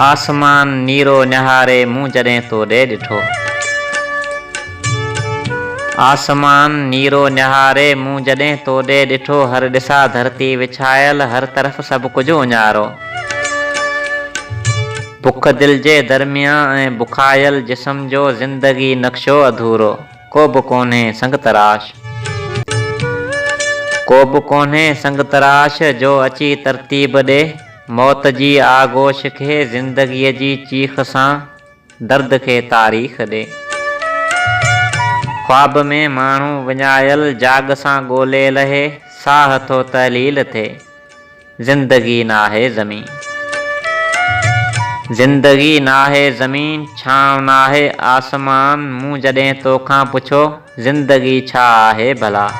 आसमान नीरो निहारे मूं जॾहिं तो ॾे ॾिठो। आसमान नीरो निहारे मूं जॾहिं तो ॾे ॾिठो। हर ॾिसा धरती विछायल हर तरफ़ सभु कुझु उञारो। बुख दिल जे दरमियां ऐं बुखायल जिस्म जो ज़िंदगी नक्शो अधूरो। को बि कोन्हे संग तराश, को बि कोन्हे संग तराश जो अची तरतीब ॾे। मौत जी आगोश खे ज़िंदगीअ जी चीख सां दर्द खे तारीख़ ॾे। ख्वाब में माण्हू विञायल जाग सां ॻोल्हे लहे। साह थो तहलील थिए ज़िंदगी नाहे ज़मीन। ज़िंदगी नाहे ज़मीन छांव नाहे आसमान। मूं जॾहिं तोखां पुछो ज़िंदगी छा आहे भला।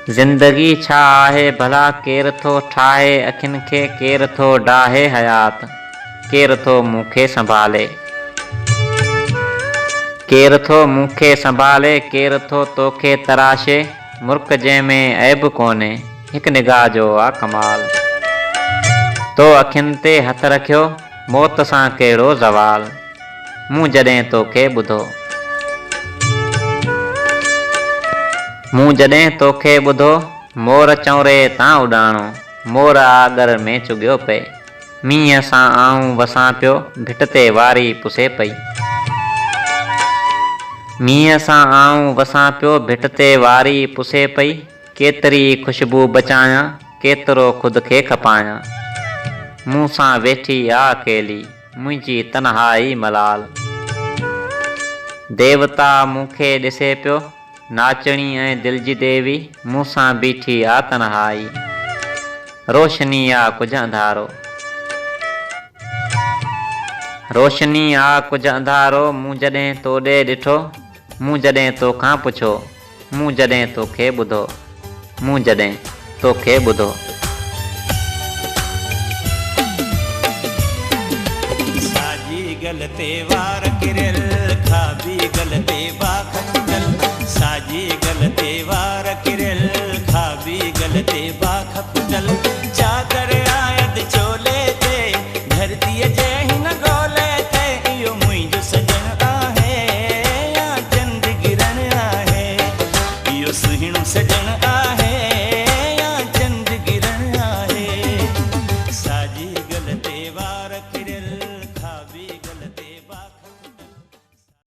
ज़िंदगी छा आहे भला। केर थो ठाहे अखियुनि खे, केर थो डाहे हयात, केर थो मूंखे संभाले। केर थो मूंखे संभाले, केर थो तोखे तराशे। मुर्ख जंहिंमें ऐब कोन्हे हिकु निगाह जो आ कमाल। तो अखियुनि ते हथ रखियो मौत सां कहिड़ो ज़वाल। मूं जॾहिं तोखे ॿुधो, मूं जॾहिं तोखे ॿुधो। मोर चौरे तां उॾाणो, मोर आगर में चुगियो पए। मींहं सां आऊं वसां पियो भिट ते वारी पुसे पई। मींहं सां आऊं वसां पियो भिट ते वारी पुसे पई। केतिरी ख़ुशबू बचायां, केतिरो ख़ुदि खे खपायां। मूं सां वेठी आ अकेली मुंहिंजी तन्हाई मलाल। देवता मूंखे ॾिसे पियो नाचणी ऐं दिल जी देवी। मूं सां बीठी आ तन्हाई, रोशनी आ कुझु अंधारो। रोशनी आ कुझु अंधारो। मूं जॾहिं तो ॾे ॾिठो, मूं जॾहिं तोखां पुछो, मूं जॾहिं तोखे ॿुधो, मूं जॾहिं तोखे ॿुधो। साॼी गल ते वार किरियल, खाॿी गल ते बाख छुटल। साॼी गल ते वार किरियल।